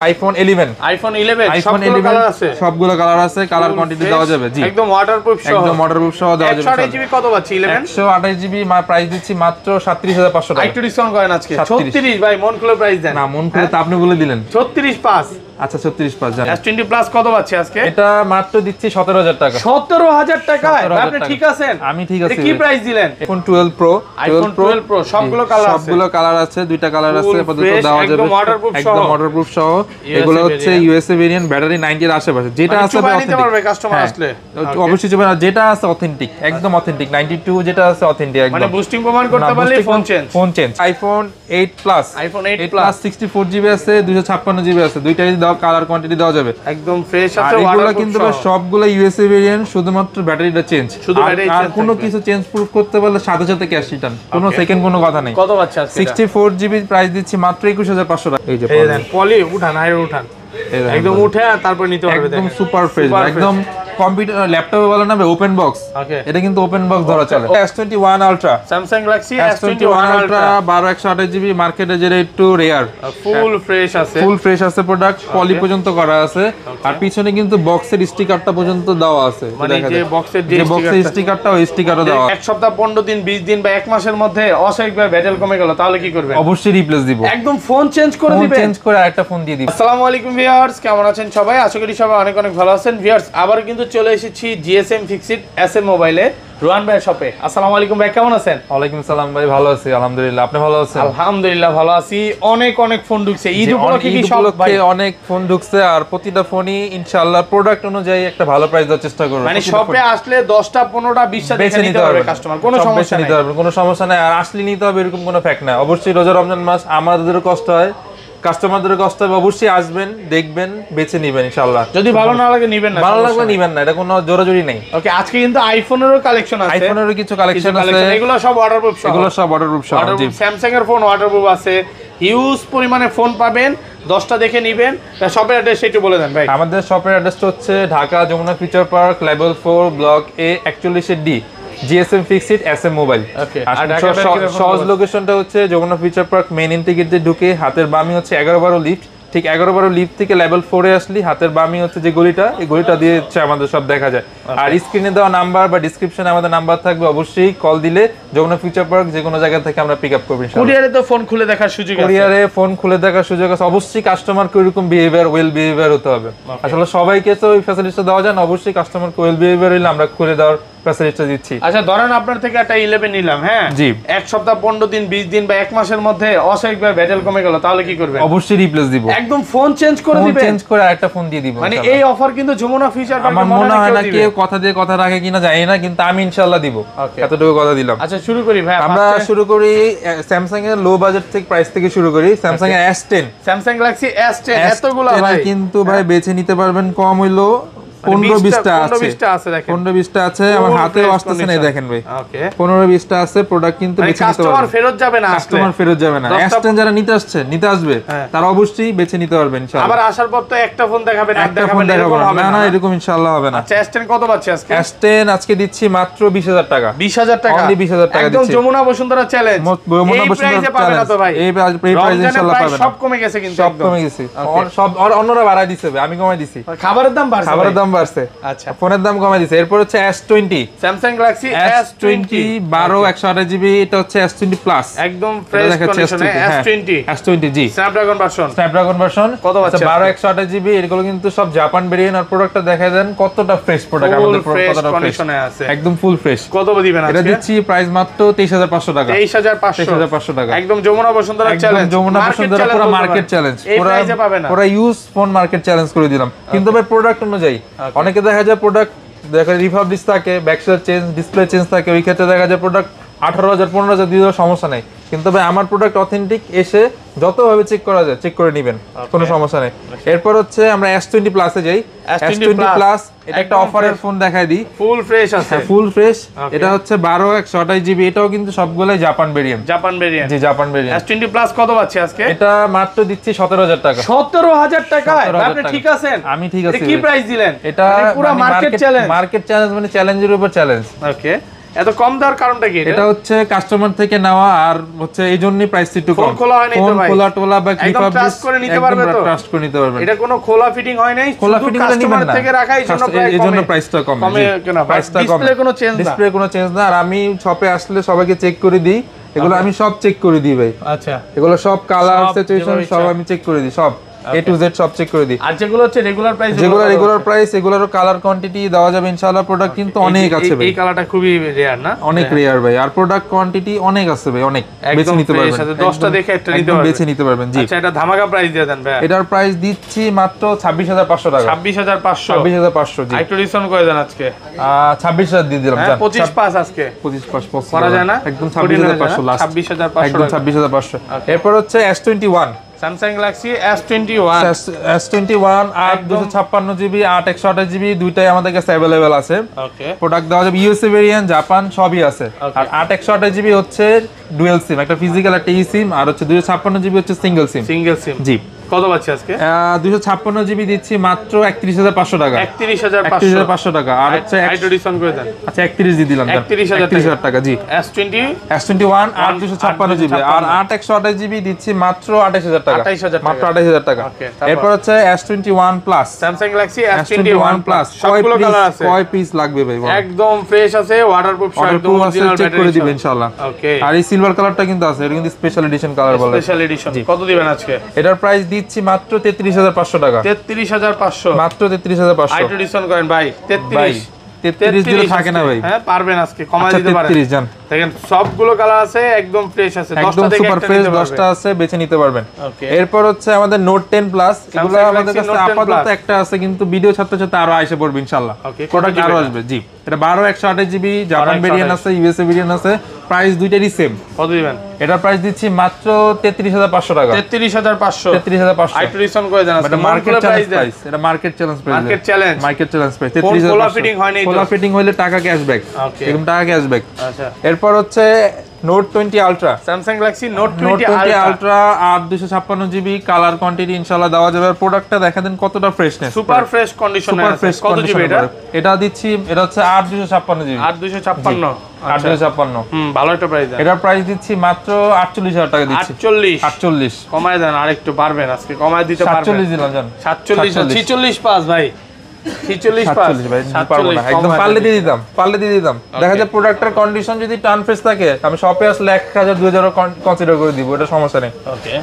IPhone 11 সবগুলো colour আছে, সবগুলো কালার আছে, কালার কোয়ান্টিটি দেওয়া যাবে। জি একদম ওয়াটারপ্রুফ সহ, একদম ওয়াটারপ্রুফ সহ দেওয়া যাবে। 128 জিবি কত পাচ্ছি 11? 128 জিবি প্রাইস দিচ্ছি মাত্র 37500 টাকা। একটু ডিসকাউন্ট করেন আজকে 36 ভাই, মন খুলে প্রাইস দেন। না মন খুলে তো আপনি বলে দিলেন 36.5। আচ্ছা 36.5 জানেন। S20 প্লাস কত পাচ্ছি আজকে? এটা মাত্র দিচ্ছি 17000 টাকা। 17000 টাকায় আপনি ঠিক আছেন? আমি ঠিক আছি। কি প্রাইস দিলেন? iPhone 12 Pro, iPhone 12 Pro সবগুলো কালার আছে, সবগুলো কালার আছে, দুইটা কালার আছে আপাতত দেওয়া যাবে, একদম ওয়াটারপ্রুফ সহ। এগুলো হচ্ছে ইউএসএ ভেরিয়েন্ট, ব্যাটারি 90 এর আশেপাশে, যেটা আছে নিতে পারবে কাস্টমার আসলে অবশ্যই চলবে। যেটা আছে অথেন্টিক, একদম অথেন্টিক 92 যেটা আছে অথেন্টিক একদম, মানে বুস্টিং প্রমাণ করতে পারলে phone change. iPhone 8 Plus 64 GB আছে, 256 জিবি আছে, দুইটাই দাও, কালার কোয়ান্টিটি দেওয়া যাবে, একদম ফ্রেশ আছে। এগুলো কিন্তু সবগুলো ইউএসএ ভেরিয়েন্ট, শুধুমাত্র ব্যাটারিটা চেঞ্জ, আর কোনো কিছু চেঞ্জ প্রুফ করতে পারলে সাথে সাথে ক্যাশ রিটার্ন, কোনো সেকেন্ড কোনো কথা নেই। কত বাচ্চা আছে? 64 জিবি প্রাইস দিচ্ছি মাত্র 21500 টাকা। এই যে পলি উঠান, আইর উঠান, একদম উঠে তারপর নিতে পারবে, একদম সুপার ফ্রেশ, একদম কম্পিউটার ল্যাপটপে বলে না ওপেন বক্স, এটা কিন্তু ওপেন বক্স ধরা চলে। S21 Ultra, Samsung Galaxy S21 Ultra 12128 GB, মার্কেটে যেটা একটু রেয়ার, ফুল ফ্রেশ আছে প্রোডাক্ট, পলি পর্যন্ত করা আছে, আর পিছনে কিন্তু বক্সের স্টিকারটা পর্যন্ত দেওয়া আছে, মানে যে বক্সের স্টিকারটা, ওই স্টিকারও দেওয়া। এক সপ্তাহ 15 দিন 20 দিন বা এক মাসের মধ্যে অস্বাভাবিকভাবে ব্যাটারি কমে গেল, তাহলে কি করবে? অবশ্যই রিপ্লেস দিব, একদম ফোন চেঞ্জ করে দিবেন, চেঞ্জ করে আরেকটা ফোন দিয়ে দিব। আসসালামু আলাইকুম ভিউয়ার্স, কেমন আছেন সবাই? আশা করি সবাই অনেক অনেক ভালো আছেন। ভিউয়ার্স, আবার কিন্তু চলে এসেছি জিএসএম ফিক্সড এসএম মোবাইলে রোহান ভাইয়ের শপে। আসসালামু আলাইকুম ভাই, কেমন আছেন? ওয়ালাইকুম সালাম ভাই, ভালো আছি আলহামদুলিল্লাহ, আপনি ভালো আছেন? আলহামদুলিল্লাহ ভালো আছি। অনেক ফোন ঢুকছে ঈদ উপলক্ষে, কি সব ভাই অনেক ফোন ঢুকছে, আর প্রতিটা ফোনই ইনশাআল্লাহ প্রোডাক্ট অনুযায়ী একটা ভালো প্রাইস দেওয়ার চেষ্টা করব। মানে শপে আসলে 10টা 15টা 20টা দেখে নিতে পারবে কাস্টমার, কোনো সমস্যা নেই, কোনো সমস্যা নাই। আর আসলে নিতে হবে এরকম কোনো ফ্যাক্ট না। অবশ্যই রোজা রমজান মাস, আমাদেরও কষ্ট হয়, কাস্টমারদের কষ্ট হবে, অবশ্যই আসবেন, দেখবেন, বেছে নেবেন ইনশাআল্লাহ। যদি ভালো না লাগে নিবেন না, ভালো লাগলে নিবেন না, এটা কোনো জোরাজোরি নাই। ওকে, আজকে কিন্তু আইফোনেরও কালেকশন আছে, আইফোনেরও কিছু কালেকশন আছে, এগুলো সব ওয়াটারপ্রুফ সহ, এগুলো সব ওয়াটারপ্রুফ সহ। জি, স্যামসাং এর ফোন ওয়াটারপ্রুফ আছে, হিউজ পরিমাণে ফোন পাবেন, 10টা দেখে নেবেন। শপের অ্যাড্রেস একটু বলে দেন ভাই। আমাদের শপের অ্যাড্রেসটা হচ্ছে Dhaka Jamuna future park, level 4, block A 41D, GSM fixed SM mobile. সহজ লোকেশনটা হচ্ছে Jamuna future park main entry গেটে ঢুকে হাতের বামে হচ্ছে 11-12 লিফট, ঠিক 11-12 লিফট থেকে লেভেল 4 এ আসলে হাতের বামে হচ্ছে যে গলিটা, এই গলিটা দিয়ে হচ্ছে আমাদের সব দেখা যায়। আর স্ক্রিনে দেওয়া নাম্বার বা ডেসক্রিপশনে আমাদের নাম্বার থাকবে, অবশ্যই কল দিলে যমুনা ফিউচার পার্ক যে কোনো জায়গা থেকে আমরা পিকআপ করব ইনশাআল্লাহ। কুরিয়ারে তো ফোন খুলে দেখার সুযোগ আছে, কুরিয়ারে ফোন খুলে দেখার সুযোগ আছে। অবশ্যই কাস্টমারকে এরকম বিহেভিয়ার, ওয়েল বিহেভিয়ার হতে হবে। আসলে সবাইকে তো ওই ফ্যাসিলিটিটা দেওয়া যায় না, অবশ্যই কাস্টমারকে ওয়েল বিহেভিয়ার হলে আমরা খুলে দেওয়ার ফ্যাসিলিটিটা দিচ্ছি। আচ্ছা, ধরেন আপনার থেকে একটা 11 নিলাম, হ্যাঁ জি, এক সপ্তাহ 15 দিন 20 দিন বা এক মাসের মধ্যে অস্বাভাবিকভাবে ব্যাটারি কমে গেল, তাহলে কি করবেন? অবশ্যই রিপ্লেস দিব, একদম ফোন চেঞ্জ করে দিবেন, চেঞ্জ করে আরেকটা ফোন দিয়ে দিব। মানে এই অফার কিন্তু যমুনা ফিউচার পার্কে আমার মনে হয় না কেউ কথা দিয়ে কথা রাখে কিনা জানি না, কিন্তু আমি ইনশাআল্লাহ দিব, এতটুকু কথা দিলাম। আচ্ছা, শুরু করি ভাই। আমরা শুরু করি স্যামসাং এর লো বাজেট থেকে, প্রাইস থেকে শুরু করি। স্যামসাং এর S10, স্যামসাং গ্যালাক্সি S10, এতগুলো ভাই কিন্তু ভাই বেছে নিতে পারবেন কম হইলো 15-20টা আছে, দেখেন 15-20টা আছে, আমার হাতেও আসতেছে না, দেখেন ভাই 15-20টা আছে প্রোডাক্ট, কিন্তু বেছে নিতে পারবেন, কাস্টমার ফেরত যাবে না, কাস্টমার ফেরত যাবে না। S10 যারা নিতে আসবে তারা অবশ্যই বেছে নিতে পারবেন ইনশাআল্লাহ। আবার আসার পর তো একটা ফোন দেখাবেন, না এরকম ইনশাআল্লাহ হবে না। আচ্ছা, S10 কত পাচ্ছি আজকে? S10 আজকে দিচ্ছি মাত্র 20000 টাকা। 20000 টাকা, অনলি 20000 টাকা দিচ্ছি, একদম যমুনা বসুন্ধরা চ্যালেঞ্জ। যমুনা বসুন্ধরা পাবেন না তো ভাই, এই প্রাইস ইনশাআল্লাহ পাবেন। সব কমে গেছে, কিন্তু সব কমে গেছে, সব অন্যরা বাড়াই দিছে, আমি কমাই দিছি। খাবারের দাম বাড়ছে। আচ্ছা, ফোনের দাম কমাই দিছে। এরপর হচ্ছে S20, Samsung Galaxy S20 12-128 GB, এটা হচ্ছে S20 প্লাস, একদম ফ্রেশ কন্ডিশনে S20 জি, স্ন্যাপড্রাগন ভার্সন। কত আছে? 12-128 জিবি। এগুলো কিন্তু সব জাপান ভেরিয়েন্ট, আর প্রোডাক্টটা দেখা দেন কতটা ফ্রেশ প্রোডাক্ট, আমাদের কতটা ফ্রেশ আছে, একদম ফুল ফ্রেশ। কত দিবেন আজকে? এটা দিচ্ছি প্রাইস মাত্র 23500 টাকা। 23500 টাকা, একদম যমুনা বসুন্ধরা চ্যালেঞ্জ, যমুনা বসুন্ধরা পুরো মার্কেট চ্যালেঞ্জ, পুরো ইউজ ফোন মার্কেট চ্যালেঞ্জ করে দিলাম। কিন্তু ভাই প্রোডাক্ট অনুযায়ী অনেকে দেখা যায় প্রোডাক্ট রিফাবলিশ থাকে, ব্যাকসাইড চেঞ্জ, ডিসপ্লে চেঞ্জ থাকে, ওই ক্ষেত্রে দেখা যায় প্রোডাক্ট 18000 15000 দিয়ে সমস্যা নেই। কিন্তু ভাই আমার প্রোডাক্ট অথেন্টিক, এসে যতভাবে চেক করা যায় চেক করে নেবেন, কোনো সমস্যা নেই। এরপর হচ্ছে আমরা S20 প্লাসে যাই। S20 প্লাস এটা একটা অফারের ফোন দেখাই দিই, ফুল ফ্রেশ আছে, ফুল ফ্রেশ। এটা হচ্ছে 12-128 জিবি, এটাও কিন্তু সবগুলাই জাপান ভেরিয়েন্ট, জি জাপান ভেরিয়েন্ট। S20 প্লাস কত পাচ্ছি আজকে? এটা মাত্র দিচ্ছি 17000 টাকা। 17000 টাকায় আপনি ঠিক আছেন? আমি ঠিক আছি। কি প্রাইস দিলেন? এটা পুরো মার্কেট চ্যালেঞ্জ, মানে চ্যালেঞ্জের উপর চ্যালেঞ্জ। ওকে, এত কম দেওয়ার কারণটা কি? এটা হচ্ছে কাস্টমার থেকে নেওয়া, আর হচ্ছে এইজন্যই প্রাইসটা একটু কম। ফোন খোলা হয় নাই তো ভাই, খোলা টোলা বা ক্লিপ আপ ট্রাস্ট করে নিতে পারবে তো, ট্রাস্ট করে নিতে পারবেন। এটা কোনো খোলা ফিটিং হয় নাই, খোলা ফিটিং কাস্টমার থেকে রাখা, এইজন্য প্রাইসটা কম। প্রাইসটা কম, ডিসপ্লে কোনো চেঞ্জ না, ডিসপ্লে কোনো চেঞ্জ না। আর আমি শপে আসলে সবাইকে চেক করে দিই, এগুলো আমি সব চেক করে দিই ভাই। আচ্ছা, এগুলো সব কালার সিচুয়েশন সব আমি চেক করে দিই, সব A to Z সব চেক করে দিই। আর যেগুলো হচ্ছে রেগুলার প্রাইস, যেগুলো রেগুলার প্রাইস, এগুলোরও কালার কোয়ান্টিটি দেওয়া যাবে ইনশাআল্লাহ। প্রোডাক্ট কিন্তু অনেক আছে ভাই, এই কালারটা খুবই রেয়ার না, অনেক রেয়ার ভাই। আর প্রোডাক্ট কোয়ান্টিটি অনেক আছে ভাই, অনেক বেছে নিতে পারবেন, 10টা দেখে একটা নিতে পারবেন, বেছে নিতে পারবেন। জি, আচ্ছা, এটা ধামাকা প্রাইস দিয়ে দেন ভাই। এটার প্রাইস দিচ্ছি মাত্র 26500 টাকা। 26500, 26500 জি। একটু ডিসকাউন্ট করে দেন আজকে, 26000 দিয়ে দিলাম। 25 পাস আজকে, 25 পাস করা যায় না, একদম 26500 লাস্ট, 26500, একদম 26500। এরপর হচ্ছে S21, Samsung Galaxy S21, S21 256 GB 128 GB দুইটাই আমাদের কাছে अवेलेबल আছে। ওকে, প্রোডাক্ট দেওয়া যাবে ইউএসএ ভেরিয়েন্ট, জাপান সবই আছে। আর 128 জিবি হচ্ছে ডুয়াল সিম, একটা ফিজিক্যাল একটা ই সিম, আর হচ্ছে 256 জিবি হচ্ছে সিঙ্গেল সিম। জি, কত পাচ্ছি আজকে? 256 জিবি দিচ্ছি মাত্র 31500 টাকা। 31500 টাকা। আর হচ্ছে একটু ডিসকাউন্ট করে দেন। আচ্ছা 31 দিয়ে দিলাম, 31000 টাকা। জি, S21 256 জিবি আর 128 জিবি দিচ্ছি মাত্র 28000 টাকা, মাত্র 28000 টাকা। এরপর হচ্ছে S21 plus, Samsung Galaxy S21 plus, সবগুলো কালার আছে। কয় পিস লাগবে ভাই? একদম ফ্রেশ আছে, ওয়াটারপ্রুফ, একদম অরিজিনাল চেক করে দিবেন ইনশাআল্লাহ। ওকে, আর এই সিলভার কালারটা কিন্তু আছে, এটা কিন্তু স্পেশাল এডিশন কালার বলে। স্পেশাল এডিশন কত দিবেন আজকে? এটার প্রাইস দিচ্ছি মাত্র 33500 টাকা। 33500, মাত্র 33500। আইটু ডিসকাউন্ট করেন ভাই। 33 দিলে থাকে না ভাই। হ্যাঁ পারবেন, আজকে কমাই দিতে পারেন। 33 জান, দেখেন সবগুলো কালার আছে, একদম ফ্রেশ আছে, 10টা থেকে সুপার ফ্রেশ 10টা আছে, বেছে নিতে পারবেন। ওকে, এরপর হচ্ছে আমাদের নোট 10 প্লাস, এগুলো আমাদের কাছে আপাতত একটা আছে, কিন্তু ভিডিও ছাড়তে ছাড়তে আরো আইসে পড়বে ইনশাআল্লাহ। প্রোডাক্ট আরো আসবে। জি, এটা 12128 জিবি জাপান ভেরিয়েন্ট আছে, ইউএসএ ভেরিয়েন্ট আছে, প্রাইস দুইটারই সেম। কত দিবেন? এটার প্রাইস দিচ্ছি মাত্র 33500 টাকা। 33500, 33500 আইটু ডিসকাউন্ট করে দেন আজকে। এটা মার্কেট চ্যালেঞ্জ প্রাইস, এটা market challenge price, market challenge price 33500। খোলা ফিটিং হয় নাই তো, খোলা ফিটিং হইলে টাকা ক্যাশব্যাক, একদম টাকা ক্যাশব্যাক। আচ্ছা, এরপর হচ্ছে note 20 ultra, Samsung Galaxy note 20 20 ultra 256 GB, colour quantity ইনশাআল্লাহ দেওয়া যাবে। প্রোডাক্টটা দেখা দেন কতটা ফ্রেশনেস, সুপার ফ্রেশ কন্ডিশনে আছে। কত জিবি এটা? এটা দিচ্ছি, এটা হচ্ছে 256 জিবি, 256, 256। ভালো একটা প্রাইস দেন। এটার প্রাইস দিচ্ছি মাত্র 48000 টাকা দিচ্ছি। 48 কমায় দেন, আরেকটু পারবেন আজকে, কমায় দিতে পারবেন। 47 দিলাম জান, 47 46 পাস ভাই, 46 পাস ভাই, পারবো না একদম, পারলে দিয়ে দিতাম। দেখা যায় প্রোডাক্টের কন্ডিশন যদি টান ফ্রেশ থাকে, আমি শপে আসলে 1000 2000 কনসিডার করে দিব, এটা সমস্যা নেই। ওকে,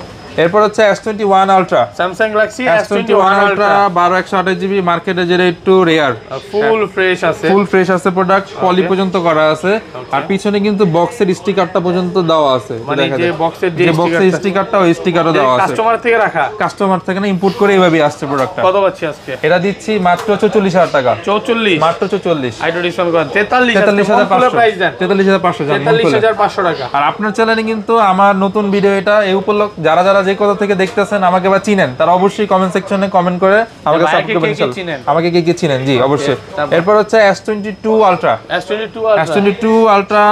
এরপর হচ্ছে S21 ultra, Samsung Galaxy S21 ultra 12128 GB, মার্কেটে যেটা একটু রেয়ার, ফুল ফ্রেশ আছে, প্রোডাক্ট পলি পর্যন্ত করা আছে। আর পিছনে কিন্তু বক্সের স্টিকারটা পর্যন্ত দেওয়া আছে, মানে যে বক্সের স্টিকারটা, ওই স্টিকারও দেওয়া আছে, কাস্টমার থেকে না ইম্পোর্ট করে এইভাবে আসছে প্রোডাক্টটা। কত পাচ্ছি আজকে? এটা দিচ্ছি মাত্র 44000 টাকা। 44, মাত্র 44। আইটো ডিসকাউন্ট করেন 43500 প্রাইস দেন। 44500 জান, 43500 টাকা। আর আপনার চ্যানেলে কিন্তু আমার নতুন ভিডিও, এটা এই উপলক্ষ যারা যারা যে কোথা থেকে দেখতেছেন আমাকে বা চিনেন, তারা অবশ্যই কমেন্ট সেকশনে কমেন্ট করে আমাকে সাপোর্ট করবেন ইনশাআল্লাহ। আমাকে কে চিনেন, জি অবশ্যই। এরপর হচ্ছে S22 ultra, S22 ultra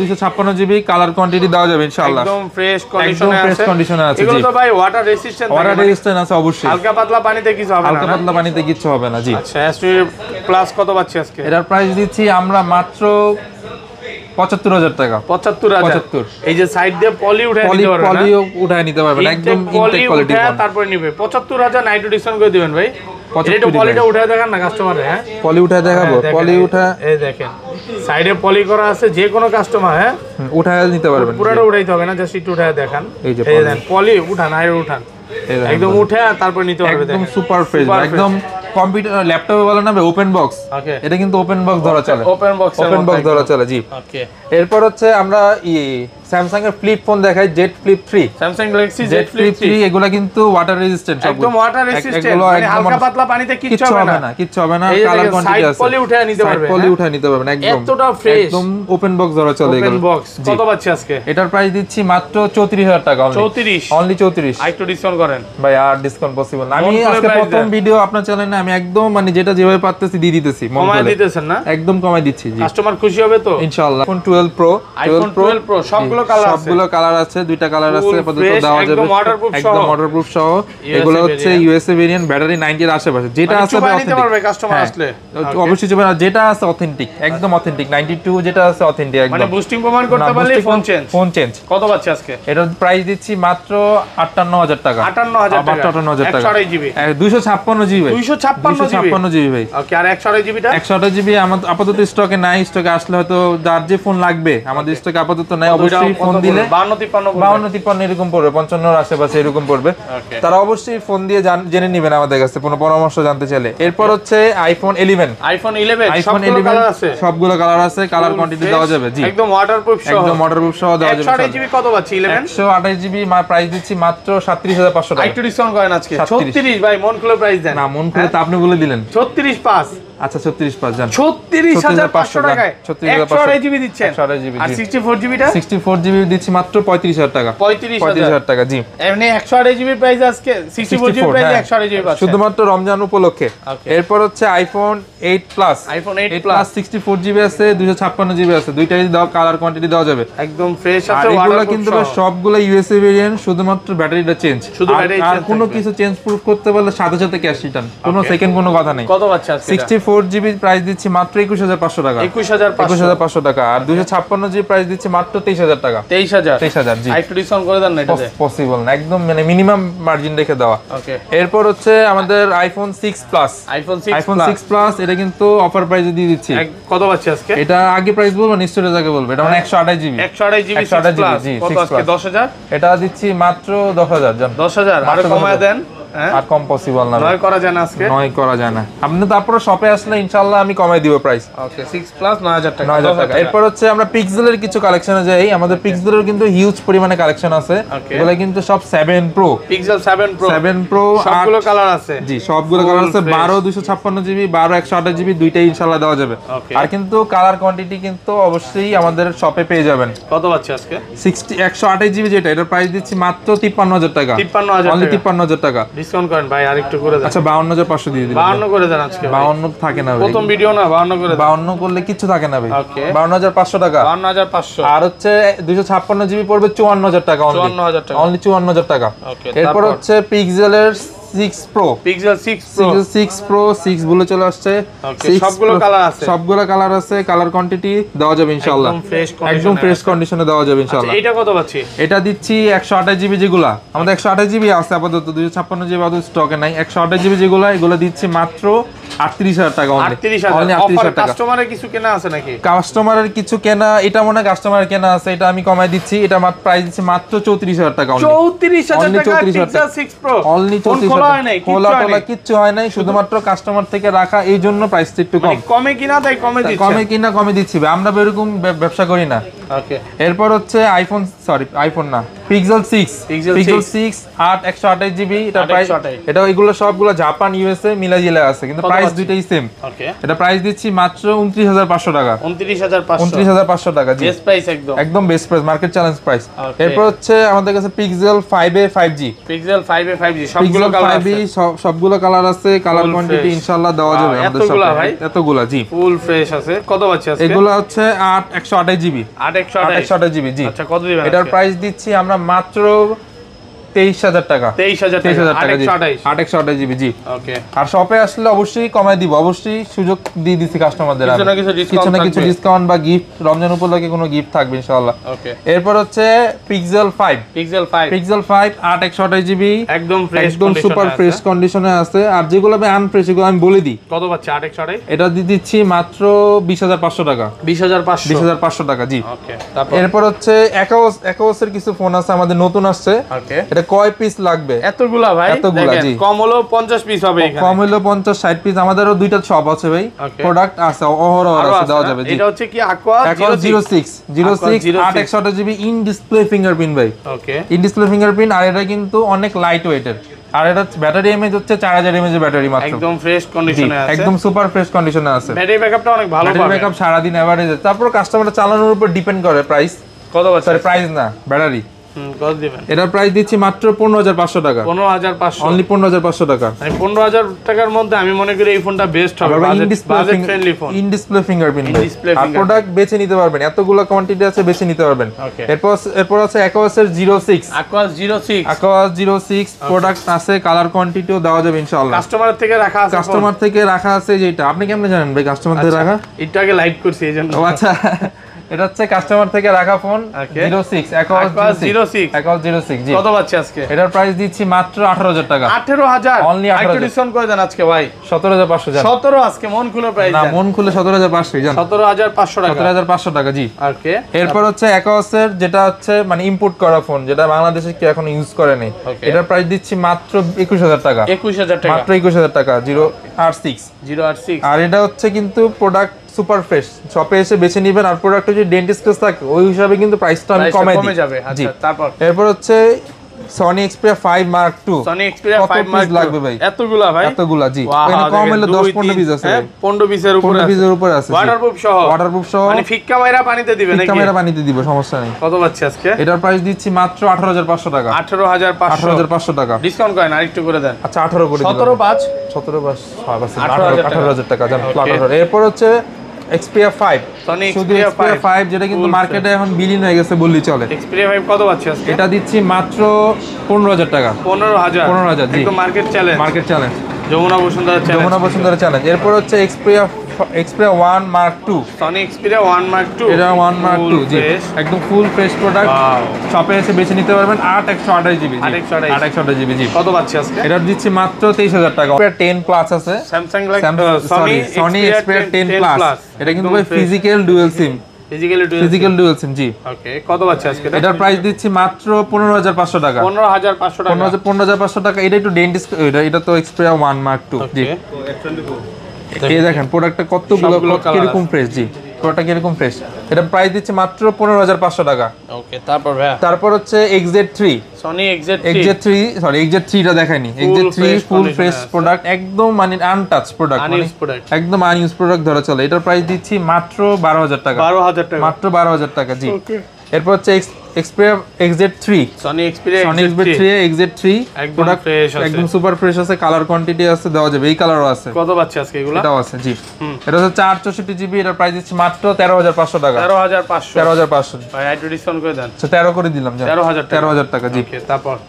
256 GB, colour quantity দেওয়া যাবে ইনশাআল্লাহ, একদম ফ্রেশ কন্ডিশনে আছে। এগুলো তো ভাই ওয়াটার রেজিস্ট্যান্ট আছে অবশ্যই, হালকা পাতলা পানিতে কিছু হবে না, হালকা পাতলা পানিতে কিছু হবে না। জি, আচ্ছা, S22 প্লাস কত পাচ্ছি আজকে? এটার প্রাইস দিচ্ছি আমরা মাত্র 75000 টাকা। 75,000। এই যে সাইড দিয়ে পলি উঠায় নিতে পারবেন, পলিও উঠায় নিতে পারবেন, একদম ইনটেক কোয়ালিটি, তারপর নিবে। 75,000 নাইটো ডিসকাউন্ট করে দিবেন ভাই। এটা পলিটা উঠায় দেখান না কাস্টমারে। হ্যাঁ, পলি উঠায় দেখাবো, পলি উঠা, এই দেখেন সাইডে পলি করা আছে, যে কোনো কাস্টমার হ্যাঁ উঠায় নিতে পারবেন, পুরোটা উঠাইতে হবে না, জাস্ট একটু উঠায় দেখান। এই যে দেন পলি উঠান, আইরে উঠান, একদম উঠে তারপর নিতে পারবে, একদম সুপার ফ্রেশ, একদম কম্পিউটার ল্যাপটপে বলা না ওপেন বক্স, এটা কিন্তু ওপেন বক্স ধরা চলে, ওপেন বক্স ধরা চলে। জি, ওকে। এরপর হচ্ছে আমরা স্যামসাং এর ফ্লিপ ফোন দেখাই, Z flip 3, Samsung Galaxy Z flip 3। এগুলা কিন্তু ওয়াটার রেজিস্ট্যান্ট, একদম ওয়াটার রেজিস্ট্যান্ট, মানে হালকা পাতলা পানিতে কিচ্ছু হবে না, কিচ্ছু হবে না। কালার কোয়ান্টিটি আছে, পলি উঠায় নিতে পারবেন, পলি উঠায় নিতে পারবেন, একদম এতটা ফ্রেশ, একদম ওপেন বক্স ধরা চলে এগুলো। ওপেন বক্স কত পাচ্ছি আজকে? এটার প্রাইস দিচ্ছি মাত্র 34000 টাকা। 34, অনলি 34। আরেকটু ডিসকাউন্ট করেন ভাই, আর ডিসকাউন্ট পসিবল না। আমি আজকে প্রথম ভিডিও আপনার চ্যানেলে, আমি একদম মানে যেটা যেভাবে পারতেছি দিয়ে দিতেছি, কমায় দিতেছেন না? একদম কমায় দিচ্ছি। জি, কাস্টমার খুশি হবে তো ইনশাআল্লাহ। iPhone 12 Pro, iPhone 12 Pro সবগুলো সবগুলো কালার আছে, দুইটা কালার আছে আপাতত দেওয়া যাবে, একদম ওয়াটারপ্রুফ সহ। এগুলো হচ্ছে ইউএসএ ভেরিয়েন্ট, ব্যাটারি 90 এর আশেপাশে, যেটা আছে কাস্টমার আসলে অবশ্যই চলবে, যেটা আছে অথেন্টিক, একদম অথেন্টিক 92 যেটা আছে অথেন্টিক একদম, মানে বুস্টিং প্রমাণ করতে পারলে ফোন চেঞ্জ। কত পাচ্ছে আজকে? এটার প্রাইস দিচ্ছি মাত্র 58000 টাকা। 58000 টাকা 128 জিবি 256 জিবি 256 জিবি ভাই। ওকে, আর 128 জিবিটা? 128 জিবি আমাদের আপাতত স্টকে নাই, স্টকে আসলে হয়তো যার যে ফোন লাগবে, আমাদের স্টকে আপাতত নাই। অবশ্যই ফোন দিলে 52-53 এরকম পড়বে, 55 এর আশেপাশে এরকম পড়বে। তারা অবশ্যই ফোন দিয়ে জেনে নেবেন আমাদের কাছে কোনো পরামর্শ জানতে চাইলে। এরপর হচ্ছে আইফোন 11 সবগুলো কালার আছে, কালার কোয়ান্টিটি দেওয়া যাবে। জি, একদম ওয়াটারপ্রুফ সহ, একদম ওয়াটারপ্রুফ সহ দেওয়া যাবে। 128 জিবি কত পাচ্ছি? 128 জিবি প্রাইস দিচ্ছি মাত্র 37500 টাকা। একটু ডিসকাউন্ট করেন আজকে। 36 ভাই, মন খুলে প্রাইস দেন। না, মন খুলে তো আপনি বলে দিলেন 36.5। আচ্ছা 36.5 জান, 36500 টাকায় 128 জিবি দিচ্ছেন। 128 জিবি। আর 64 জিবিটা? 64 জিবি দিচ্ছি মাত্র 35000 টাকা। 35000 টাকা। জি, এমনি 128 জিবি প্রাইস আজকে, 64 জিবি প্রাইস 128 জিবি পাচ্ছেন শুধুমাত্র রমজান উপলক্ষে। এরপর হচ্ছে iPhone 8 plus, iPhone 8 plus 64 GB আছে, 256 জিবি আছে, দুইটাই দাও, কালার কোয়ান্টিটি দেওয়া যাবে, একদম ফ্রেশ আছে। এগুলো কিন্তু সবগুলো ইউএসএ ভেরিয়েন্ট, শুধুমাত্র ব্যাটারিটা চেঞ্জ, আর কোনো কিছু চেঞ্জ প্রুফ করতে পারলে সাথে সাথে ক্যাশ রিটার্ন, কোনো সেকেন্ড কোনো কথা নেই। কত পাচ্ছে আজকে? 64 জিবি প্রাইস দিচ্ছি মাত্র 21500 টাকা। 21500 টাকা। আর 256 জিবি প্রাইস দিচ্ছি মাত্র 23000 টাকা। 23000 জি, একটু ডিসকাউন্ট করে দেন না এটাতে? পসিবল না, একদম মানে মিনিমাম মার্জিন রেখে দেওয়া। ওকে, এরপর হচ্ছে আমাদের আইফোন 6 প্লাস, আইফোন 6 প্লাস এটা কিন্তু অফার প্রাইসে দিয়ে দিচ্ছি। কত পাচ্ছে আজকে? এটা আগে প্রাইস বলবো, নিশ্চয়ই আগে বলবো। এটা মানে 128 জিবি 128 জিবি প্লাস কত আজকে? 10000। এটা দিচ্ছি মাত্র 10000 জান। 10000 আর কমায় দেন। আর কম পসিবল না, নয় করা যায় না আজকে, নয় করা যায় না। আপনি তারপরে শপে আসলে ইনশাআল্লাহ আমি কমাই দিব প্রাইস। ওকে, 6 প্লাস 9000 টাকা। 9000 টাকা। এরপর হচ্ছে আমরা পিক্সেলের কিছু কালেকশনে যাই। আমাদের পিক্সেলের কিন্তু হিউজ পরিমাণে কালেকশন আছে, এগুলো কিন্তু সব 7 প্রো, পিক্সেল 7 প্রো সবগুলো কালার আছে। জি, সবগুলো কালার আছে। 12 256 জিবি, 12 128 জিবি দুইটাই ইনশাআল্লাহ দেওয়া যাবে। আর কিন্তু কালার কোয়ান্টিটি কিন্তু অবশ্যই আমাদের শপে পেয়ে যাবেন। কত পাচ্ছে আজকে? 128 জিবি যেটা, এটার প্রাইস দিচ্ছি মাত্র 53000 টাকা। 53000 টাকা। ডিসকাউন্ট করেন ভাই, আর একটু করে দেন। আচ্ছা 52500 দিয়ে দিবেন। 52 করে দেন আজকে। 52 থাকে না ভাই, প্রথম ভিডিও না, 52 করে দেন। 52 করলে কিছু থাকে না ভাই। 52500 টাকা। 52500। আর হচ্ছে 256 জিবি পড়বে 54000 টাকা অনলি। 54000 টাকা, অনলি 54000 টাকা। এরপর হচ্ছে পিক্সেলের 6 প্রো, পিক্সেল 6 প্রো 6 বলে চলে আসছে। সবগুলো কালার আছে, সবগুলো কালার আছে, কালার কোয়ান্টিটি দেওয়া যাবে ইনশাআল্লাহ, একদম ফ্রেশ কন্ডিশনে দেওয়া যাবে ইনশাআল্লাহ। এটা কত পাচ্ছি? এটা দিচ্ছি 128 জিবি যেগুলা, আমাদের 128 জিবি আছে আপাতত, 256 জিবি আপাতত স্টকে নাই। 128 জিবি যেগুলা, এগুলো দিচ্ছি মাত্র 38000 টাকা অনলি। 38000 টাকা। কাস্টমারের কিছু কেনা আছে নাকি? কাস্টমারের কিছু কেনা, এটা মনে হয় কাস্টমারের কেনা আছে, এটা আমি কমাই দিচ্ছি। এটা মাত্র প্রাইস দিচ্ছি মাত্র 34000 টাকা অনলি। 34000 টাকা পিক্সেল 6 প্রো অনলি 34000 টাকা। কিচ্ছু হয় নাই, শুধুমাত্র কাস্টমার থেকে রাখা, এই জন্য প্রাইসটা একটু কম। কমে কিনা তাই কমে দিচ্ছি, কমে কিনা কমে দিচ্ছি, আমরা এরকম ব্যবসা করি না। ওকে, এরপর হচ্ছে আইফোন না, পিক্সেল 6 8 128 জিবি। এটা প্রাইস, এটা এগুলো সবগুলো জাপান ইউএসএ মিলাজিলা আছে, কিন্তু প্রাইস দুইটাই সেম। ওকে, এটা প্রাইস দিচ্ছি মাত্র 29500 টাকা। 29500 টাকা। জি, বেস্ট প্রাইস, একদম best price, market challenge price. এরপর হচ্ছে আমাদের কাছে pixel 5a 5G, pixel 5a 5G সবগুলো কালার আছে, সবগুলো কালার আছে, কালার কোয়ান্টিটি ইনশাআল্লাহ দেওয়া যাবে আমাদের সাথে। এতগুলা জি, ফুল ফ্রেশ আছে। কত পাচ্ছি আজকে? এগুলো হচ্ছে 8 128 জিবি, 8 128 জিবি। জি, আচ্ছা কত দিবেন? এটার প্রাইস দিচ্ছি আমরা মাত্র 23000 টাকা। 23000 টাকা 828 জিবি। জি, ওকে। আর শপে আসলে অবশ্যই কমাই দিব, অবশ্যই সুযোগ দিয়ে দিচ্ছি কাস্টমারদের, কিছু না কিছু ডিসকাউন্ট বা গিফট, রমজান উপলক্ষে কোনো গিফট থাকবে ইনশাআল্লাহ। ওকে, এরপর হচ্ছে পিক্সেল 5 8 128 জিবি, একদম সুপার ফ্রেশ কন্ডিশনে আছে। আর যেগুলো আমি আনফ্রেশ, এগুলো আমি বলে দিই। কত পাচ্ছে? 8 128 এটা দিয়ে দিচ্ছি মাত্র 20500 টাকা। 20500 টাকা। জি, ওকে। এরপর হচ্ছে একাওসের কিছু ফোন আছে আমাদের নতুন আসছে। ওকে, এটা কয় পিস লাগবে? এতগুলা ভাই, জি, কম হলো 50 পিস হবে এখানে, কম হলো 50 60 পিস। আমাদেরও দুইটা শপ আছে ভাই, প্রোডাক্ট আছে অহরহ আছে, দেওয়া যাবে। জি, এটা হচ্ছে কি aqua 06 8 128 GB in display fingerprint ভাই। ওকে, ইন ডিসপ্লে ফিঙ্গারপ্রিন্ট। আর এটা কিন্তু অনেক লাইট ওয়েটের, আর এটা ব্যাটারি এমএএইচ হচ্ছে 4000 এমএএইচ এর ব্যাটারি মাত্র, একদম ফ্রেশ কন্ডিশনে আছে, একদম সুপার ফ্রেশ কন্ডিশনে আছে। ব্যাটারি ব্যাকআপটা অনেক ভালো পাবে, ব্যাটারি ব্যাকআপ সারা দিন এভারেজ। তারপর কাস্টমারটা চালানোর উপর ডিপেন্ড করে প্রাইস। কত পাচ্ছে? প্রাইস না, ব্যাটারি কত দিবেন? এটার প্রাইস দিচ্ছি মাত্র 15500 টাকা। 15500 অনলি 15500 টাকা। মানে 15000 টাকার মধ্যে আমি মনে করি এই ফোনটা বেস্ট হবে, বাজেট ফ্রেন্ডলি ফোন। ইন ডিসপ্লে ফিঙ্গারপ্রিন্ট আর প্রোডাক্ট বেছে নিতে পারবেন, এতগুলো কোয়ান্টিটি আছে বেছে নিতে পারবেন। এরপর আছে Aquos এর 06, Aquos 06 প্রোডাক্ট আছে, কালার কোয়ান্টিটিও দেওয়া যাবে ইনশাআল্লাহ। কাস্টমার থেকে রাখা আছে যেটা। আপনি কেমনে জানেন ভাই কাস্টমার থেকে রাখা? এটা আগে লাইভ করছি এইজন্য। ও আচ্ছা, এটা হচ্ছে কাস্টমার থেকে রাখা ফোন 06 Aquos 06 জি। কত পাচ্ছি আজকে? এটার প্রাইস দিচ্ছি মাত্র 18000 টাকা। 18000 অনলি 18000। একটু ডিসকাউন্ট করে দেন আজকে ভাই। 17500 জান। 17 আজকে মন খুলে প্রাইস না, মন খুলে 17500 জান। 17500 টাকা। 17500 টাকা জি। ওকে। এরপর হচ্ছে Aquos এর যেটা হচ্ছে মানে ইম্পোর্ট করা ফোন, যেটা বাংলাদেশে কি এখন ইউজ করে নাই। এটার প্রাইস দিচ্ছি মাত্র 21000 টাকা। 21000 টাকা। মাত্র 21000 টাকা। 086 আর এটা হচ্ছে কিন্তু প্রোডাক্ট সুপার ফ্রেশ। শপে এসে বেছে নেবেন, আর প্রোডাক্টে যদি ডেন্টিস্ট কেস থাকে ওই হিসাবে কিন্তু প্রাইসটা আমি কমাই দিই। কমে যাবে। আচ্ছা, তারপর এরপর হচ্ছে Sony Xperia 5 Mark II। Sony Xperia 5 Mark II লাগবে ভাই? এতগুলা ভাই? এতগুলা জি। এখানে কম হলে 10-15 পিস আছে। 15 পিসের উপরে আছে। 15 পিসের উপরে আছে। ওয়াটারপ্রুফ সহ। মানে ফিক্কা মাইরা পানিতে দিবেন নাকি? ফিক্কা মাইরা পানিতে দিব, সমস্যা নেই। কত পাচ্ছি আজকে? এটার প্রাইস দিচ্ছি মাত্র 18500 টাকা। 18500 টাকা। ডিসকাউন্ট করেন আরেকটু করে দেন। আচ্ছা 18 করে দিন। 17 5 18000 টাকা জান। এরপর হচ্ছে Xperia 5, Sony শুধু Xperia Xperia 5 যেটা কিন্তু মার্কেটে এখন বিলীন হয়ে গেছে বললেই চলে। Xperia 5 কত পাচ্ছি আজকে? এটা দিচ্ছি মাত্র 15000 টাকা। 15000 জি। একদম market challenge. Jamuna Bashundhara challenge. এরপর হচ্ছে Xperia 1 Mark II। Sony Xperia 1 Mark II। এটা 1 Mark II জি। একদম ফুল ফ্রেশ প্রোডাক্ট। শপে এসে বেছে নিতে পারবেন। 8 GB জি। 8 GB জি। কত পাচ্ছি আজকে? এটা দিচ্ছি মাত্র 23000 টাকা। Xperia 10 Plus আছে। Sony Xperia 10 Plus। এটা কিন্তু ভাই physical dual SIM. Physical dual SIM জি। ওকে, কত পাচ্ছি আজকে? এটার প্রাইস দিচ্ছি মাত্র 15500 টাকা। 15500 টাকা। 15500 টাকা। এটা একটু ডেন্টিস্ট, এটা তো Xperia 1 Mark II জি। এই দেখেন প্রোডাক্টটা কতগুলো কিরকম ফ্রেশ জি। প্রোডাক্টটা কিরকম ফ্রেশ। এটা প্রাইস দিচ্ছে মাত্র 15500 টাকা। ওকে, তারপর হচ্ছে XZ3। Sony XZ3 টা দেখাইনি। XZ3 ফুল ফ্রেশ প্রোডাক্ট, একদম মানে আনটাচ প্রোডাক্ট, একদম আনইউজ প্রোডাক্ট ধরা চলে। এটার প্রাইস দিচ্ছি মাত্র 12000 টাকা। মাত্র 12000 টাকা জি। এরপর হচ্ছে Xperia XZ3, Sony Xperia XZ3 একদম সুপার ফ্রেশ আছে, কালার কোয়ান্টিটি আছে, দেওয়া যাবে। এই কালারও আছে। কত পাচ্ছি আজকে এগুলো? এটাও আছে জি। এটা হচ্ছে 464 GB। এটার প্রাইস দিচ্ছি মাত্র 13500 টাকা। 13500 ভাই একটু ডিসকাউন্ট করে দেন। আচ্ছা 13 করে দিলাম। 13000 টাকা জি। ওকে,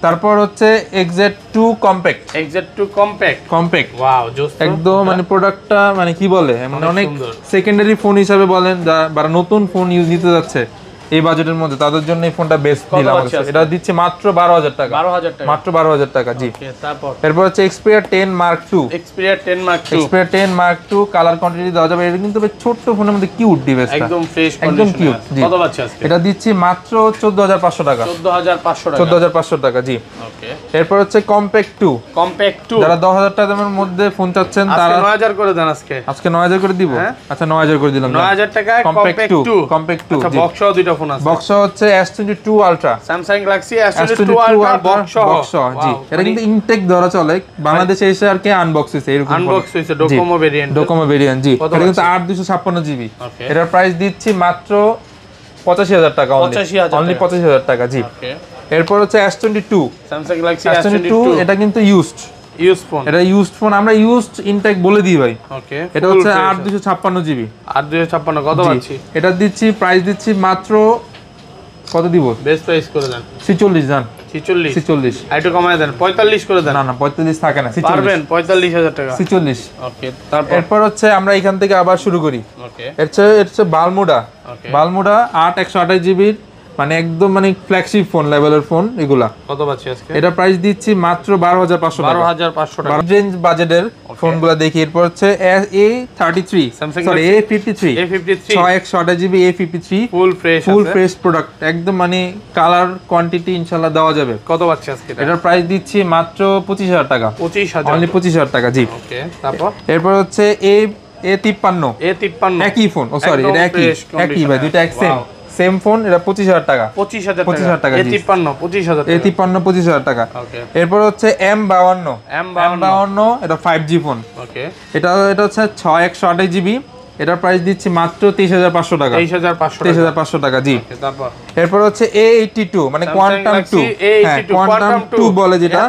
তারপর হচ্ছে XZ2 কম্প্যাক্ট। ওয়াও, জোস। একদম মানে প্রোডাক্টটা মানে কি বলে, মানে অনেক সেকেন্ডারি ফোন হিসাবে বলেন, যারা নতুন ফোন ইউজ নিতে যাচ্ছে এই বাজেটের মধ্যে, তাদের জন্য এই ফোনটা বেস্ট দিলাম। এটা দিচ্ছে মাত্র 12000 টাকা। মাত্র 12000 টাকা জি। এরপর হচ্ছে Xperia 10 Mark II। Xperia 10 Mark II colour quantity দেওয়া যাবে। এটা কিন্তু ছোট্ট ফোনের মধ্যে কিউট ডিভাইসটা, একদম ফ্রেশ, একদম কিউট জি। কত পাচ্ছি আজকে? এটা দিচ্ছি মাত্র 14500 টাকা। 14500 টাকা জি। ওকে। এরপর হচ্ছে কম্প্যাক্ট 2। যারা 10000 টাকা দামের মধ্যে ফোন চাচ্ছেন তারা 9000 করে দেন আজকে 9000 করে দিব। আচ্ছা 9000 করে দিলাম। 9000 টাকায় কম্প্যাক্ট 2। আচ্ছা, বক্স সহ দুইটা ফোন আছে। বক্স হচ্ছে S22 Ultra, Samsung Galaxy S22 Ultra box সহ জি। এটা কিন্তু ইনটেক ধরা চলে, বাংলাদেশে এসে আর কি আনবক্স হইছে, এরকম আনবক্স হইছে ডোকোমো ভেরিয়েন্ট জি। এটা কিন্তু 8256 GB। এটার প্রাইস দিচ্ছি মাত্র 85000 টাকা। অনলি 85000 টাকা জি। এরপর হচ্ছে S22 Samsung Galaxy S22। এটা কিন্তু ইউজড ফোন। এটা ইউজড ফোন, আমরা ইউজড ইনটেক বলে দিই ভাই। ওকে, এটা হচ্ছে 8256 GB। 8256 কত পাচ্ছি? এটা দিচ্ছি প্রাইস দিচ্ছি মাত্র কত দিব? বেস্ট প্রাইস করে দেন। 46 জান। 46 একটু কমায় দেন, 45 করে দেন। না 45 থাকে না, 46 পারবেন। 45000 টাকা। 46 ওকে, এরপর হচ্ছে আমরা এখান থেকে আবার শুরু করি। ওকে, এর হচ্ছে বালমুডা 8 128 GB, মানে একদম মানে ফ্ল্যাগশিপ ফোন লেভেলের ফোন এগুলা। কত পাচ্ছি আজকে? এটা প্রাইস দিচ্ছি মাত্র 12500 টাকা। 12500 টাকা রেঞ্জ বাজেটের ফোনগুলো দেখি। এরপর হচ্ছে A33, sorry A53 6128 GB A53 full fresh product, একদম মানে কালার কোয়ান্টিটি ইনশাআল্লাহ দেওয়া যাবে। কত পাচ্ছি আজকে? এটার প্রাইস দিচ্ছি মাত্র 25000 টাকা। 25000 অনলি 25000 টাকা জি। ওকে, তারপর এরপর হচ্ছে A53 একই ফোন। ও সরি, এটা একই ভাই, দুইটা সেম ফোন। এটা 25000 টাকা। 25000 টাকা A53 টাকা। এরপর হচ্ছে M52 এটা 5G ফোন। ওকে, এটা হচ্ছে 6128 GB এটার প্রাইস দিচ্ছি মাত্র 23500 টাকা। 23500 টাকা জি। তারপর এরপর হচ্ছে A82 মানে কোয়ান্টাম 2, হ্যাঁ কোয়ান্টাম 2 বলে যেটা,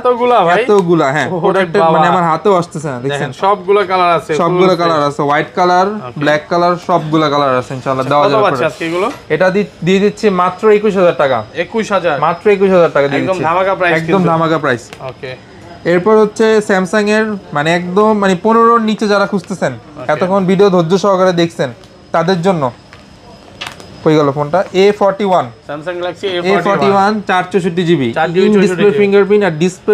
এতগুলা হ্যাঁ প্রোডাক্টের মানে আমার হাতেও আসতেছে না, দেখেন সবগুলো কালার আছে, সবগুলো কালার আছে, হোয়াইট কালার, ব্ল্যাক কালার, সবগুলো কালার আছে ইনশাআল্লাহ দেওয়া যাবে। কত আছে আজকে এগুলো? এটা দিয়ে দিচ্ছি মাত্র 21000 টাকা। 21000 মাত্র 21000 টাকা দিয়ে দিচ্ছি, একদম ধামাকা প্রাইস, একদম ধামাকা প্রাইস। ওকে। এরপর হচ্ছে স্যামসাং এর মানে একদম মানে 15 নিচে যারা খুঁজতেছেন, এতক্ষণ ভিডিও ধৈর্য সহকারে দেখছেন তাদের জন্য কই গেল ফোনটা, A41 Samsung Galaxy A41 464 GB display fingerprint আর ডিসপ্লে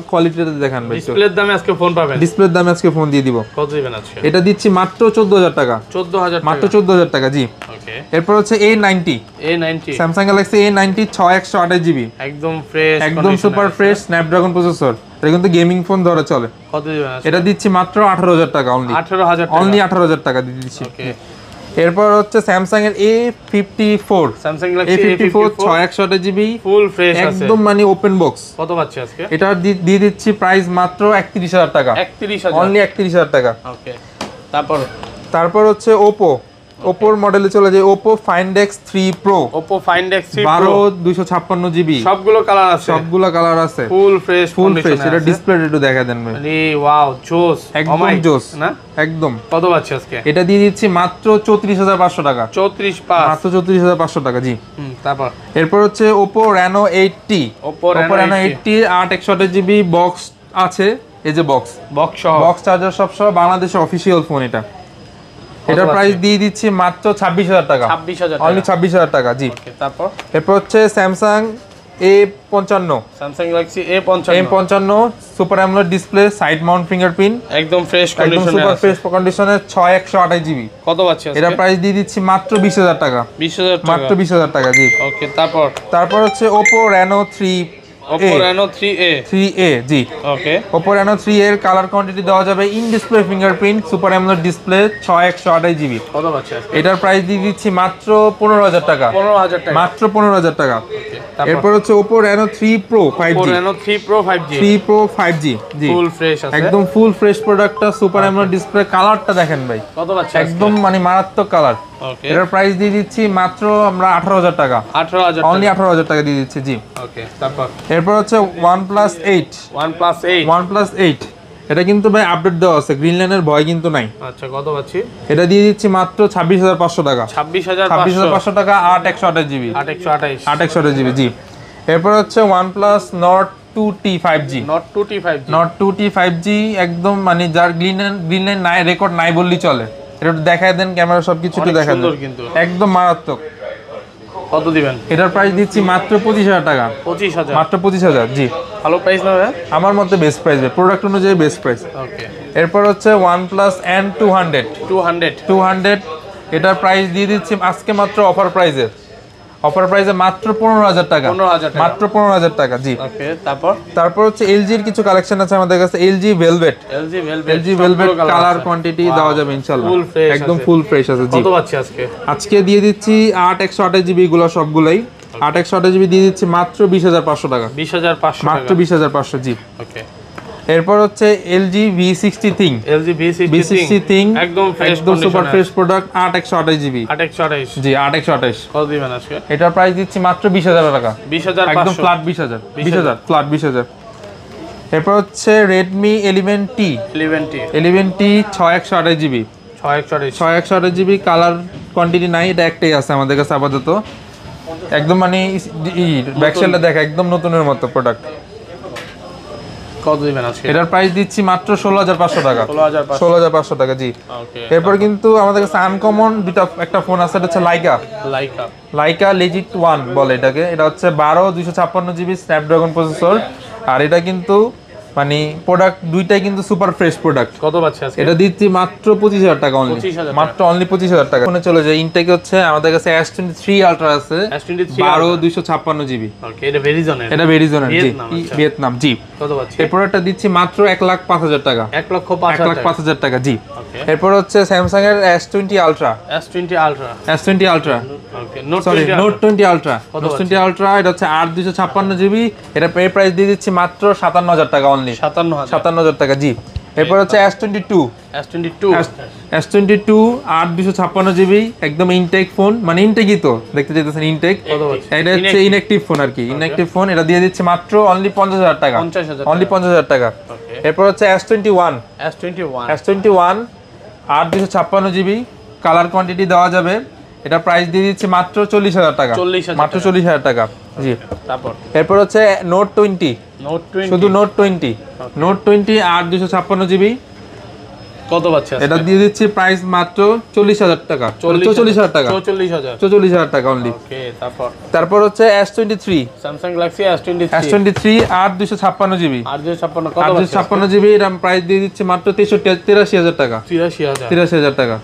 কোয়ালিটিতে দেখান ভাই। ডিসপ্লের দামে আজকে ফোন পাবেন, ডিসপ্লের দামে আজকে ফোন দিয়ে দিব। কত দিবেন আজকে? এটা দিচ্ছি মাত্র 14000 টাকা। 14000 মাত্র 14000 টাকা জি। ওকে। এরপর হচ্ছে A90 Samsung Galaxy A90 6128 GB একদম ফ্রেশ, একদম সুপার ফ্রেশ স্ন্যাপড্রাগন প্রসেসর, এটা কিন্তু গেমিং ফোন ধরে চলে। কত দিবেন আজকে? এটা দিচ্ছি মাত্র 18000 টাকা অনলি। 18000 টাকা, অনলি 18000 টাকা দিয়ে দিচ্ছি। ওকে। এরপর হচ্ছে স্যামসাং এর A54 Samsung Galaxy A54 6128 GB full fresh আছে, একদম মানে ওপেন বক্স। কত পাচ্ছি আজকে? এটা দিয়ে দিচ্ছি প্রাইস মাত্র 31000 টাকা। 31000 অনলি 31000 টাকা। ওকে। তারপর হচ্ছে ওপোর মডেলে চলে যায় Oppo Find X3 Pro, Oppo Find X3 Pro 12 256 GB, সবগুলো কালার আছে, সবগুলো কালার আছে, ফুল ফ্রেশ এটা ডিসপ্লে একটু দেখা দেন ভাই। আরে ওয়াও জোস, একদম জোস না একদম। কত পাচ্ছি আজকে? এটা দিয়ে দিচ্ছি মাত্র 34500 টাকা। 34,500 মাত্র 34500 টাকা জি। তারপর এরপর হচ্ছে Oppo Reno 80 Oppo Reno 80 8 GB box আছে, এই যে বক্স চার্জার সব সহ বাংলাদেশের অফিশিয়াল ফোন এটা। এটার প্রাইস দিয়ে দিচ্ছি মাত্র 26000 টাকা। 26000 অনলি 26000 টাকা জি। ওকে। তারপর এরপর হচ্ছে Samsung A55 Samsung Galaxy A55 super AMOLED display, side Mount fingerprint, একদম ফ্রেশ একদম কন্ডিশনে সুপার আছে, ফ্রেশ কন্ডিশনে 6128 জিবি। কত পাচ্ছি আজকে? এটার প্রাইস দিয়ে দিচ্ছি মাত্র 20000 টাকা। 20000 টাকা, মাত্র 20000 টাকা জি। ওকে। তারপর হচ্ছে Oppo Reno 3A জি। ওকে। Oppo Reno 3 এর কালার কোয়ান্টিটি দেওয়া যাবে in display fingerprint, super AMOLED display, 6128 GB. কত পাচ্ছি আজকে? এটার প্রাইস দিয়ে দিচ্ছি মাত্র 15000 টাকা। 15000 টাকা, মাত্র 15000 টাকা। এরপর হচ্ছে Oppo Reno 3 Pro 5G, Oppo Reno 3 Pro 5G, 3 Pro 5G জি। ফুল ফ্রেশ আছে, একদম ফুল ফ্রেশ প্রোডাক্টটা, সুপার অ্যামোলেড ডিসপ্লে, কালারটা দেখেন ভাই, কত পাচ্ছি? একদম মানে মারাত্মক কালার। ওকে। এটার প্রাইস দিয়ে দিচ্ছি মাত্র আমরা 18000 টাকা। 18000 অনলি 18000 টাকা দিয়ে দিচ্ছি জি। ওকে। তারপর এরপর হচ্ছে OnePlus 8 এটা কিন্তু ভাই আপডেট দেওয়া আছে, গ্রিন লাইনের ভয় কিন্তু নাই। আচ্ছা, কত পাচ্ছি? এটা দিয়ে দিচ্ছি মাত্র 26500 টাকা। 26500 টাকা 8128 জিবি, 8128 জিবি জি। এরপর হচ্ছে OnePlus Nord 2T 5G, Nord 2T 5G একদম মানে যার গ্রিন লাইন নাই, রেকর্ড নাই বললেই চলে। এটা দেখায় দেন, ক্যামেরা সবকিছু একটু দেখায় দেন, একদম মারাত্মক। কত দিবেন? এটার প্রাইস দিচ্ছি মাত্র 25000 টাকা। 25000, মাত্র 25000 জি। ভালো প্রাইস না ভাই? আমার মতে বেস্ট প্রাইস, প্রোডাক্ট অনুযায়ী বেস্ট প্রাইস। ওকে। এরপর হচ্ছে OnePlus N200 এটার প্রাইস দিয়ে দিচ্ছি আজকে মাত্র অফার প্রাইসে মাত্র 15000 টাকা। মাত্র 15000 টাকা জি। ওকে। তারপর হচ্ছে LG এর কিছু কালেকশন আছে আমাদের কাছে, LG Velvet কালার কোয়ান্টিটি দেওয়া যাবে ইনশাআল্লাহ, একদম ফুল ফ্রেশ আছে জি। কত পাচ্ছি আজকে? আজকে দিয়ে দিচ্ছি 8128 জিবি গুলো সবগুলাই, 8128 জিবি দিয়ে দিচ্ছি মাত্র 20500 টাকা। 20500 মাত্র 20500 জি। ওকে। এরপর হচ্ছে LG V60 Think, একদম সুপার ফ্রেশ প্রোডাক্ট, 8128 জিবি, 8128 জি 8128। কত দিবেন আজকে? এটার প্রাইস দিচ্ছি মাত্র 20000 টাকা। 20500, একদম ফ্ল্যাট 20000 ফ্ল্যাট 20000। এরপর হচ্ছে Redmi 11T 6128 GB, 6128 GB, colour quantity নাই, এটা একটাই আছে আমাদের কাছে আপাতত। একদম মানে ব্যাকসাইডটা দেখা একদম নতুনের মতো প্রোডাক্ট। কত দিবেন আজকে? এটার প্রাইস দিচ্ছি মাত্র 16500 টাকা। 16500 টাকা জি। ওকে। এরপর কিন্তু আমাদের কাছে আনকমন একটা ফোন আছে, এটা হচ্ছে লাইকা লেজিট 1 বলে এটাকে। এটা হচ্ছে 12 256 জিবি স্ন্যাপড্রাগন প্রসেসর, আর এটা কিন্তু মানে প্রোডাক্ট দুইটাই কিন্তু সুপার ফ্রেশ প্রোডাক্ট। কত পাচ্ছি আজকে? এটা দিচ্ছি মাত্র 25000 টাকা অনলি, মাত্র অনলি 25000 টাকা। ফোনে চলে যায় ইনটেক হচ্ছে আমাদের কাছে S23 আলট্রা আছে, 12 256 জিবি। ওকে। এটা ভেরিজনের, জি, ভিয়েতনাম জি। কত পাচ্ছি? এই প্রোডাক্টটা দিচ্ছি মাত্র 1,05,000 টাকা। 1,05,000 টাকা জি। এরপর হচ্ছে স্যামসাং এর S20 আলট্রা, ওকে। নোট 20 আলট্রা, এটা হচ্ছে 8 256 জিবি। এটা প্রাইস দিয়ে দিচ্ছি মাত্র 57000 টাকা অনলি, 57000 টাকা জি। এরপর হচ্ছে S22 S22 S22 8 256 GB একদম ইনটেক ফোন, মানে ইনটেকই তো দেখতে চাইতেছেন ইনটেক। এটা হচ্ছে ইনঅ্যাকটিভ ফোন আর কি, ইনঅ্যাকটিভ ফোন। এটা দিয়ে দিচ্ছে মাত্র অনলি 50,000 টাকা, অনলি 50,000 টাকা। এরপর হচ্ছে S21 8 256 GB কালার কোয়ান্টিটি দেওয়া যাবে। এটা প্রাইস দিয়ে দিচ্ছে মাত্র 40,000 টাকা, মাত্র 40,000 টাকা। জি, তারপর এরপর হচ্ছে নোট 20, শুধু নোট 20 8 256 GB কত পাচ্ছে? এটা দিয়ে দিচ্ছি প্রাইস মাত্র 40,000 টাকা, 44,000 টাকা, 44,000 টাকা অনলি। ওকে, তারপর হচ্ছে S23 Samsung Galaxy S23 8 256 GB 8 256 কত? 8 256 GB এর প্রাইস দিয়ে দিচ্ছি মাত্র 83,000 টাকা, 83,000 83,000 টাকা।